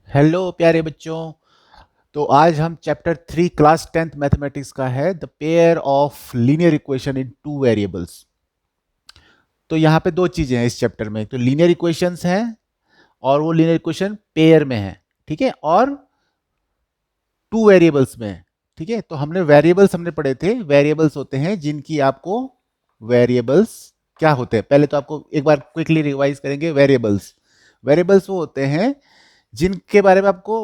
Hello प्यारे बच्चों। तो आज हम चैप्टर 3 क्लास 10th मैथमेटिक्स का है the pair of linear equation in two variables. तो यहाँ पे दो चीजें हैं इस चैप्टर में, तो लीनियर इक्वेशंस हैं और वो लीनियर इक्वेशन पेयर में है, ठीक है, और टू वेरिएबल्स में है, ठीक है। तो हमने पढ़े थे, वेरिएबल्स होते हैं जिनकी आपको वेरिएबल्स क्या होते हैं, पहले तो आपको एक बार क्विकली रिवाइज करेंगे। वेरिएबल्स वो होते हैं जिनके बारे में आपको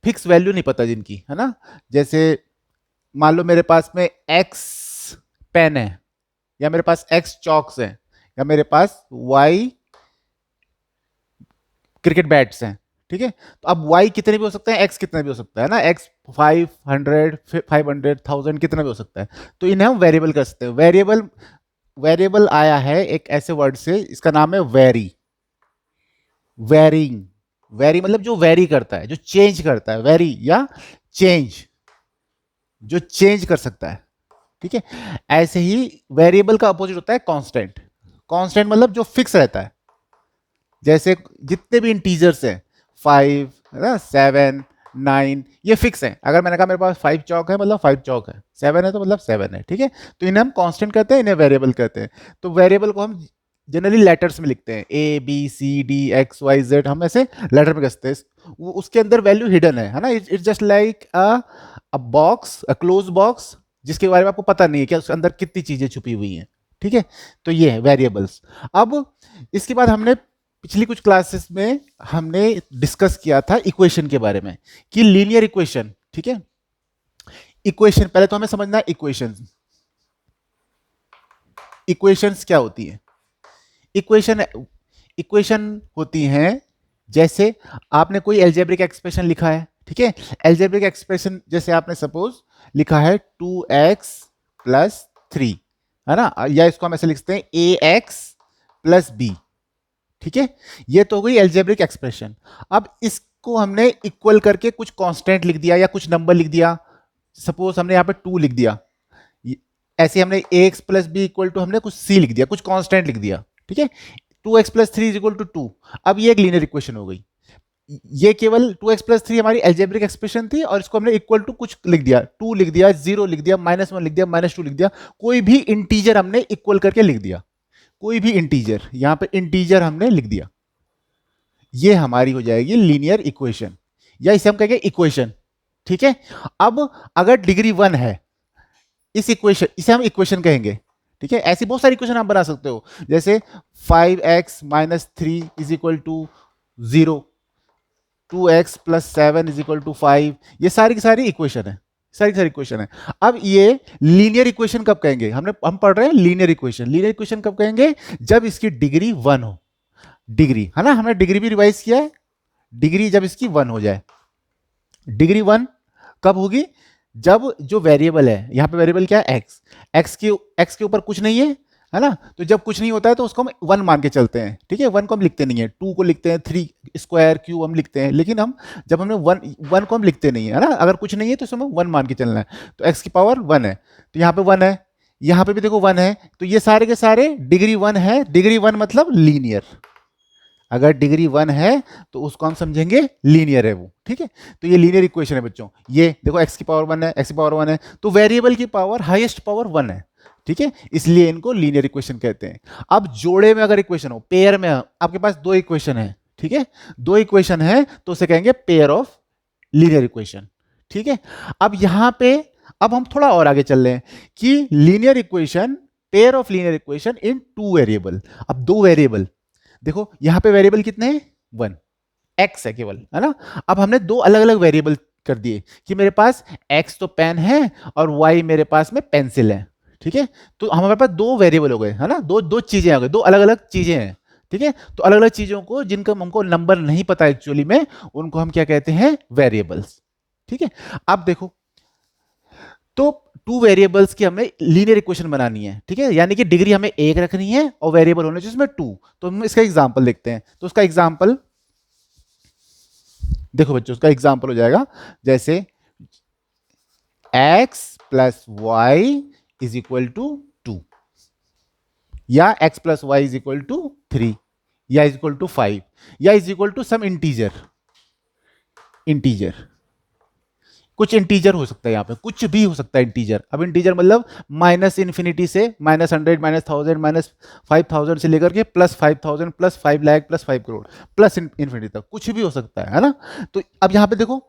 फिक्स वैल्यू नहीं पता, जिनकी, है ना। जैसे मान लो मेरे पास में एक्स पेन है, या मेरे पास एक्स चॉक्स है, या मेरे पास वाई क्रिकेट बैट्स हैं, ठीक है। तो अब वाई कितने भी हो सकते हैं, एक्स कितने भी हो सकता है ना, एक्स 500 500 1000 कितना भी हो सकता है। तो इन्हें हम वेरिएबल कर सकते हैं। वेरिएबल आया है एक ऐसे वर्ड से, इसका नाम है वेरी। वेरिंग, वेरी मतलब जो वेरी करता है, जो चेंज करता है, वेरी या चेंज, जो चेंज कर सकता है, ठीक है। ऐसे ही वेरिएबल का अपोजिट होता है कांस्टेंट। कांस्टेंट मतलब जो फिक्स रहता है, जैसे जितने भी इंटीजर्स हैं, 5 है ना, 7 9, ये फिक्स है। अगर मैंने कहा मेरे पास 5 चौक है मतलब 5 चौक है, 7 है तो मतलब 7 है, ठीक है। तो इन्हें हम कांस्टेंट कहते हैं, इन्हें वेरिएबल कहते हैं। तो वेरिएबल को हम जनरली लेटर्स में लिखते हैं, A B C D X Y Z, हम ऐसे लेटर में कहते हैं। उसके अंदर वैल्यू हिडन है ना। It's just like a box, a close box, जिसके बारे में आपको पता नहीं है कि उसके अंदर कितनी चीजें छुपी हुई हैं, ठीक है। तो ये है वेरिएबल्स। अब इसके बाद हमने पिछली कुछ क्लासेस में हमने डिस्कस किया था इक्वेशन के बारे में, कि लीनियर इक्वेशन, ठीक है। इक्वेशन पहले तो हमें समझना है, इक्वेशंस क्या होती है। इक्वेशन इक्वेशन होती हैं, जैसे आपने कोई एल्जेब्रिक एक्सप्रेशन लिखा है, ठीक है। एल्जेब्रिक एक्सप्रेशन जैसे आपने सपोज लिखा है 2x+3, है ना, या इसको हम ऐसे लिखते हैं ax+b, ठीक है। ये तो हो गई एल्जेब्रिक एक्सप्रेशन। अब इसको हमने इक्वल करके कुछ कांस्टेंट लिख दिया या कुछ नंबर लिख दिया। सपोज हमने यहाँ पे 2 लिख दिया, ऐसे हमने ax+b इक्वल टू हमने कुछ c लिख दिया, कुछ कांस्टेंट लिख दिया, ठीक है। 2x+3 is equal to 2। अब ये एक लीनियर इक्वेशन हो गई। ये केवल 2x+3 हमारी एल्जेब्रिक एक्सप्रेशन थी, और इसको हमने इक्वल टू कुछ लिख दिया, 2 लिख दिया, 0 लिख दिया, -1 लिख दिया, -2 लिख दिया, कोई भी इंटीजर हमने इक्वल करके लिख दिया। कोई भी इंटीजर, यहां पे इंटीजर हमने लिख दिया, ये हमारी हो जाएगी लीनियर इक्वेशन, या इसे हम कहेंगे इक्वेशन, ठीक है। अब अगर डिग्री 1 है इस इक्वेशन, इसे हम इक्वेशन कहेंगे, ठीक है। ऐसी बहुत सारी इक्वेशन आप बना सकते हो, जैसे 5x-3 is equal to 0, 2x+7 is equal to 5, ये सारी की सारी इक्वेशन है, सारी की सारी इक्वेशन है। अब ये लीनियर इक्वेशन कब कहेंगे, हम पढ़ रहे हैं लीनियर इक्वेशन। लीनियर इक्वेशन कब कहेंगे, जब इसकी डिग्री 1 हो। डिग्री, है ना, हमने डिग्री भी रिवाइज किया है। डिग्री जब इसकी 1 हो जाए, डिग्री 1 कब होगी, जब जो वेरिएबल है, यहां पे वेरिएबल क्या है, एक्स, एक्स के ऊपर कुछ नहीं है ना। तो जब कुछ नहीं होता है तो उसको हम 1 मान के चलते हैं, ठीक है। 1 को हम लिखते नहीं है, 2 को लिखते हैं, 3 स्क्वायर क्यू हम लिखते हैं, लेकिन हम जब हमने 1 को हम लिखते नहीं है ना। अगर कुछ नहीं है तो उसमें 1 मान के चलना है। तो एक्स की पावर 1 है, तो यहाँ पे 1 है, यहाँ पे भी देखो 1 है, तो ये सारे के सारे डिग्री 1 है। डिग्री 1 मतलब लीनियर। अगर डिग्री 1 है तो उसको हम समझेंगे लीनियर है वो, ठीक है। तो ये लीनियर इक्वेशन है बच्चों। ये देखो एक्स की पावर 1 है, एक्स की पावर 1 है, तो वेरिएबल की पावर हाईएस्ट पावर 1 है, ठीक है। इसलिए इनको लीनियर इक्वेशन कहते हैं। अब जोड़े में अगर इक्वेशन हो, पेयर में आपके पास दो इक्वेशन है, ठीक है, दो इक्वेशन है, तो उसे कहेंगे पेयर ऑफ लीनियर इक्वेशन, ठीक है। अब यहां पे अब हम थोड़ा और आगे चल रहे हैं कि linear equation, pair of linear equation in two variable. अब दो वेरिएबल, देखो यहां पे वेरिएबल कितने हैं, 1, एक्स है केवल, है ना। अब हमने दो अलग अलग वेरिएबल कर दिए कि मेरे पास एक्स तो पेन है और वाई मेरे पास में पेंसिल है, ठीक है। तो हमारे पास दो वेरिएबल हो गए, है ना, दो दो चीजें आ गई, दो अलग अलग चीजें हैं, ठीक है। तो अलग अलग चीजों को, जिनका हमको नंबर नहीं पता एक्चुअली में, उनको हम क्या कहते हैं, वेरिएबल्स, ठीक है। अब देखो, तो टू वेरिएबल्स की हमें लीनियर इक्वेशन बनानी है, ठीक है, यानी कि डिग्री हमें एक रखनी है और वेरिएबल होने चाहिए उसमें 2। तो हम इसका एग्जांपल देखते हैं। तो उसका एग्जांपल देखो बच्चों, उसका एग्जांपल हो जाएगा जैसे x+y इज इक्वल टू 2, या x+y इज इक्वल टू 3, या इज इक्वल टू 5, या is equal to some integer, integer, कुछ इंटीजर हो सकता है, यहाँ पे कुछ भी हो सकता है इंटीजर। अब इंटीजर मतलब माइनस इन्फिनिटी से -100 -1000 -5000 से लेकर के +5000 +5 लाख +5 करोड़ प्लस इन्फिनिटी तक कुछ भी हो सकता है ना। तो अब यहाँ पे देखो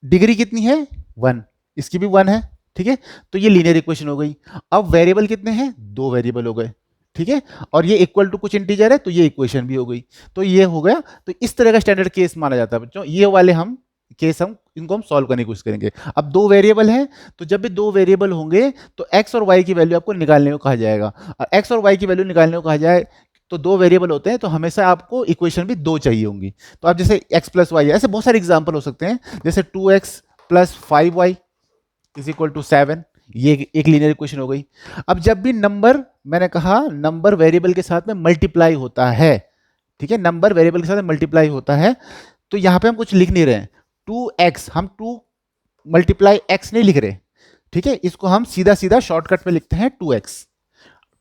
डिग्री कितनी है 1, इसकी भी 1 है, ठीक है। तो ये लीनियर इक्वेशन हो गई। अब वेरिएबल कितने हैं, 2 वेरिएबल हो गए, ठीक है। और ये इक्वल टू कुछ इंटीजर है, तो ये इक्वेशन भी हो गई। तो ये हो गया। तो इस तरह का स्टैंडर्ड केस माना जाता है बच्चों। ये वाले हम केस हम इनको हम सॉल्व करने की कोशिश करेंगे। अब 2 वेरिएबल हैं, तो जब भी 2 वेरिएबल होंगे तो एक्स और वाई की वैल्यू आपको निकालने को कहा जाएगा। और एक्स और वाई की वैल्यू निकालने को कहा जाए तो 2 वेरिएबल होते हैं, तो हमेशा आपको इक्वेशन भी 2 चाहिए होंगी। तो आप जैसे x प्लस वाई, ऐसे बहुत सारे एग्जाम्पल हो सकते हैं, जैसे 2x plus 5y is equal to 7, ये एक लीनियर इक्वेशन हो गई। अब जब भी नंबर, मैंने कहा नंबर वेरिएबल के साथ में मल्टीप्लाई होता है, ठीक है, नंबर वेरिएबल के साथ मल्टीप्लाई होता है, तो यहां पे हम कुछ लिख नहीं रहे हैं 2x, हम 2 मल्टीप्लाई x नहीं लिख रहे, ठीक है। इसको हम सीधा सीधा शॉर्टकट में लिखते हैं 2x।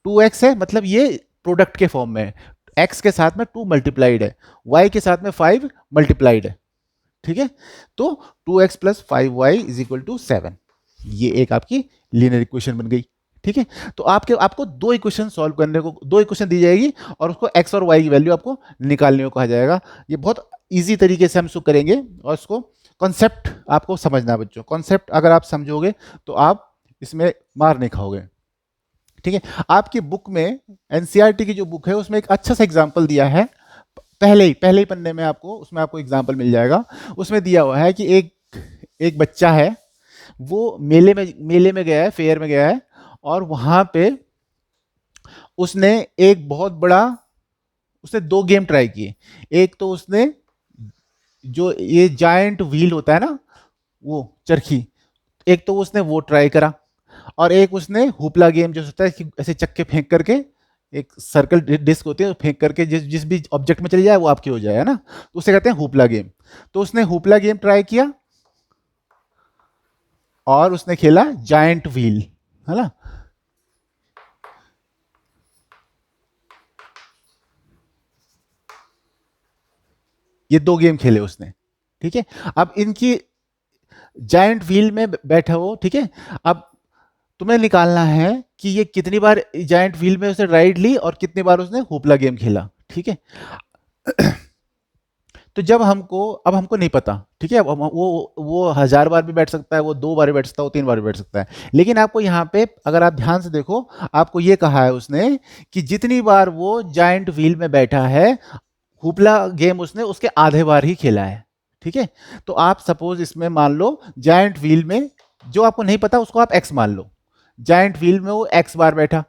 2x है मतलब ये प्रोडक्ट के फॉर्म में है, x के साथ में 2 मल्टीप्लाइड है, y के साथ में 5 मल्टीप्लाइड है, ठीक है। तो 2x plus 5y is equal to 7, ये एक आपकी लीनियर इक्वेशन बन गई, ठीक है। तो आपको 2 इक्वेशन सॉल्व करने को, 2 इक्वेशन दी जाएगी और उसको x और y की वैल्यू आपको निकालने को कहा जाएगा। ये बहुत इजी तरीके से हम इसको करेंगे और इसको कॉन्सेप्ट आपको समझना है बच्चों। कॉन्सेप्ट अगर आप समझोगे तो आप इसमें मार नहीं खाओगे, ठीक है। आपकी बुक में, एनसीईआरटी की जो बुक है उसमें एक अच्छा सा एग्जाम्पल दिया है, पहले ही पन्ने में आपको, उसमें आपको एग्जाम्पल मिल जाएगा। उसमें दिया हुआ है कि एक बच्चा है, वो मेले में गया है, फेयर में गया है, और वहां पे उसने एक बहुत बड़ा, उसने 2 गेम ट्राई किए। एक तो उसने जो ये जायंट व्हील होता है ना, वो चरखी, एक तो उसने वो ट्राई करा, और एक उसने हुपला गेम जो होता है कि ऐसे चक्के फेंक करके, एक सर्कल डिस्क होती है, फेंक करके जिस जिस भी ऑब्जेक्ट में चली जाए वो आपकी हो जाए, है ना, तो उसे कहते हैं हुपला गेम। तो उसने हुपला गेम ट्राई किया और उसने खेला जायंट व्हील, है ना। ये 2 गेम खेले उसने, ठीक है। अब इनकी जायंट व्हील में बैठा हो, ठीक है। अब तुम्हें निकालना है कि ये कितनी बार जायंट व्हील में उसने राइड ली और कितनी बार उसने हुपला गेम खेला, ठीक है। तो जब अब हमको नहीं पता, ठीक है। अब वो 1000 बार भी बैठ सकता है, वो 2 बार भी बैठ सकता है, वो 3 बार भी बैठ सकता है। लेकिन आपको यहाँ पे अगर आप ध्यान से देखो, आपको ये कहा है उसने कि जितनी बार वो जायंट व्हील में बैठा है, हुपला गेम उसने उसके आधे बार ही खेला है, ठीक है। तो आप सपोज इसमें मान लो जायंट व्हील में, जो आपको नहीं पता उसको आप x मान लो, जायंट व्हील में वो x बार बैठा,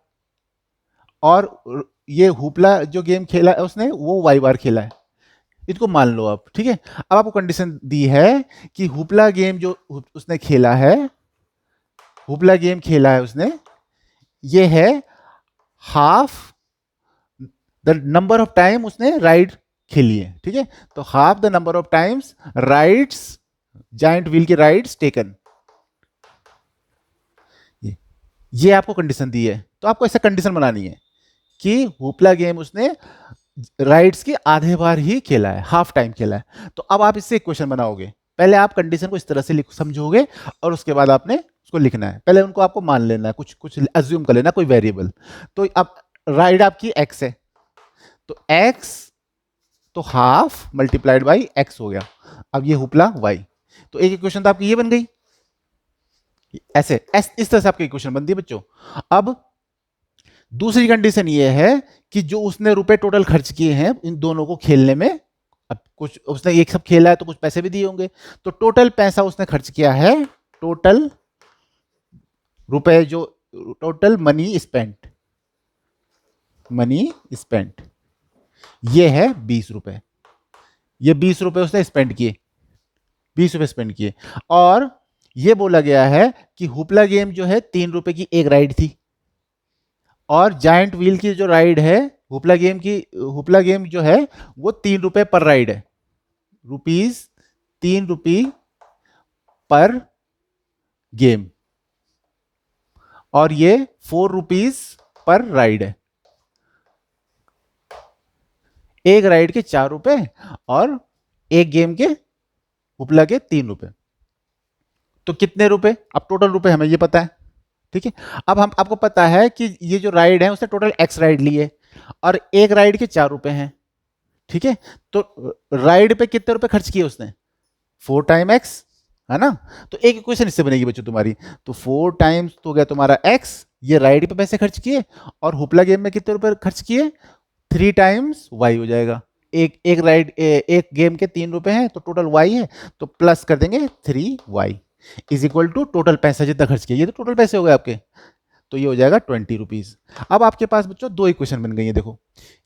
और ये हुपला जो गेम खेला है उसने वो y बार खेला है, इसको मान लो आप, ठीक है। अब आपको कंडीशन दी है कि हुपला गेम जो उसने खेला है, हुपला गेम खेला है उसने, ये है half the number of time उसने राइड खेली है, ठीक है। तो half the number of times rides, giant wheel की राइड्स टेकन, ये आपको कंडीशन दी है। तो आपको ऐसा कंडीशन बनानी है कि हुपला गेम उसने राइड्स के आधे बार ही खेला है, हाफ टाइम खेला है। तो अब आप इससे क्वेश्चन बनाओगे, पहले आप कंडीशन को इस तरह से समझोगे और उसके बाद आपने उसको लिखना है। पहले उनको आपको मान लेना है, कुछ कुछ अज्यूम कर लेना कोई वेरिएबल। तो अब राइड आपकी x है, तो x, तो हाफ मल्टीप्लाइड बाई x हो गया। अब ये हुपला y, तो एक इक्वेशन तो आपकी ये बन गई, इस तरह से आपकी इक्वेशन बनती है बच्चों। अब दूसरी कंडीशन ये है कि जो उसने रुपए टोटल खर्च किए हैं इन दोनों को खेलने में, अब कुछ उसने एक सब खेला है तो कुछ पैसे भी दिए होंगे, तो टोटल पैसा उसने खर्च किया है, टोटल रुपए जो, टोटल मनी स्पेंट, ये है 20 रुपए, ये 20 रुपए उसने स्पेंड किए, 20 रुपए स्पेंड किए। और ये बोला गया है कि हुपला गेम जो है 3 रुपए की एक राइड थी, और जायंट व्हील की जो राइड है, हुपला गेम जो है वो 3 रुपए पर राइड है, ₹3 पर गेम, और ये 4 रुपीज पर राइड है, एक राइड के 4 रुपए और एक गेम के हुपला के 3 रुपए। तो कितने रुपए? अब टोटल रुपए हमें ये पता है, ठीक है। अब हम आपको पता है कि ये जो राइड है उसने टोटल एक्स राइड लिए और एक राइड के 4 रुपए हैं, ठीक है। तो राइड पे कितने रुपए खर्च किए उसने? 4 टाइम एक्स, है ना। तो एक इक्वेशन इससे बनेगी बच्चों तुम्हारी। तो 4 टाइम्स तो हो गया तुम्हारा एक्स, ये राइड पे पैसे खर्च किए, और हुपला गेम में कितने रुपए खर्च किए? 3 टाइम्स वाई हो जाएगा। एक एक राइड एक गेम के 3 रुपए हैं तो टोटल वाई है, तो प्लस कर देंगे 3y is equal to total पैसा जितना खर्च किया। ये तो टोटल पैसे हो गए आपके, तो ये हो जाएगा 20 रुपीज। अब आपके पास बच्चों दो इक्वेशन बन गई है। देखो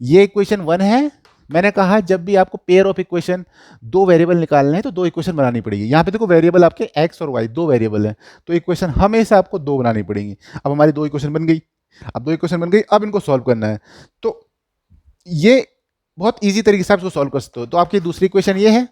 ये इक्वेशन 1 है। मैंने कहा जब भी आपको पेयर ऑफ इक्वेशन, दो वेरिएबल निकालने हैं तो दो इक्वेशन बनानी पड़ेगी। यहाँ पे देखो वेरिएबल आपके एक्स और वाई दो वेरिएबल है, तो इक्वेशन हमेशा आपको दो बनानी पड़ेगी। अब हमारी दो इक्वेशन बन गई। अब दो इक्वेशन बन गई, अब इनको सॉल्व करना है। तो ये बहुत इजी तरीके से आप इसको सॉल्व कर सकते हो। तो आपकी दूसरी इक्वेशन ये है,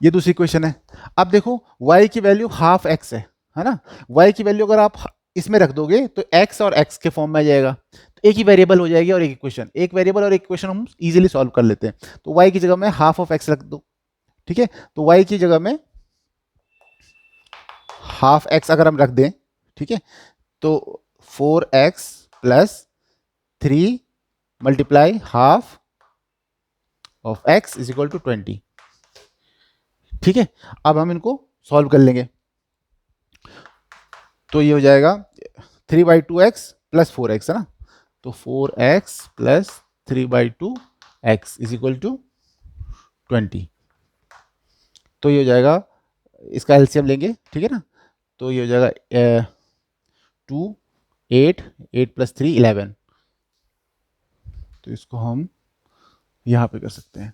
ये दूसरी इक्वेशन है। अब देखो y की वैल्यू हाफ x है ना। y की वैल्यू अगर आप इसमें रख दोगे तो x और x के फॉर्म में आ जाएगा, तो एक ही वेरिएबल हो जाएगी और एक इक्वेशन, एक वेरिएबल और एक इक्वेशन हम इजीली सॉल्व कर लेते हैं। तो y की जगह में हाफ ऑफ x रख दो, ठीक है। तो y की जगह में हाफ x अगर हम रख दें, ठीक है, तो 4x plus 3 multiply half of x is equal to 20, ठीक है। अब हम इनको सॉल्व कर लेंगे। तो ये हो जाएगा 3/2x प्लस 4x, है ना। तो 4x plus 3/2x is equal to 20। तो ये हो जाएगा, इसका एलसीएम लेंगे, ठीक है ना। तो ये हो जाएगा 2 8 8 प्लस 3 11। तो इसको हम यहाँ पे कर सकते हैं।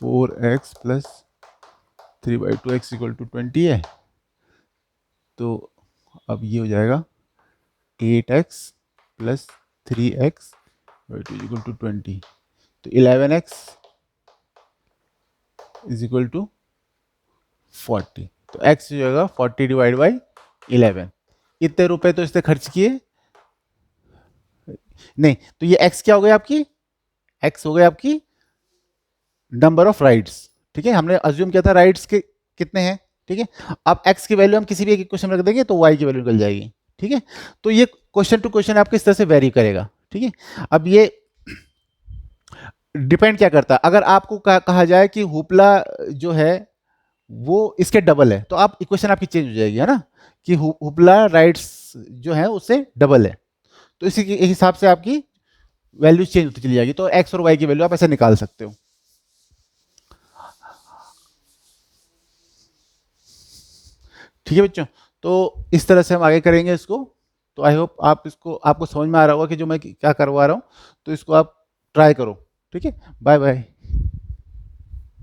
Four x plus 3/2x equal to 20 है। तो अब ये हो जाएगा 8x plus 3x/2 equal to 20। तो 11x इज इक्वल टू 40। तो x हो जाएगा 40 डिवाइड बाई 11। इतने रुपए तो इसने खर्च किए नहीं, तो ये x क्या हो गया आपकी? x हो गया आपकी नंबर ऑफ राइड्स, ठीक है। हमने अज्यूम किया था राइड्स के कितने हैं, ठीक है। अब x की वैल्यू हम किसी भी एक इक्वेशन में रख देंगे तो y की वैल्यू निकल जाएगी, ठीक है। तो ये क्वेश्चन टू क्वेश्चन आपको इस तरह से वेरी करेगा, ठीक है। अब ये डिपेंड क्या करता है, अगर आपको कहा जाए कि हुपला जो है वो इसके डबल है, तो आप इक्वेशन आपकी चेंज हो जाएगी, है ना, कि हुपला राइड्स जो है उससे डबल है। तो इसी के हिसाब से आपकी वैल्यू चेंज होती चली जाएगी। तो एक्स और वाई की वैल्यू आप ऐसे निकाल सकते हो। ठीक है बच्चों, तो इस तरह से हम आगे करेंगे इसको। तो आई होप आप इसको, आपको समझ में आ रहा होगा कि जो मैं क्या करवा रहा हूँ। तो इसको आप ट्राई करो, ठीक है। Bye bye.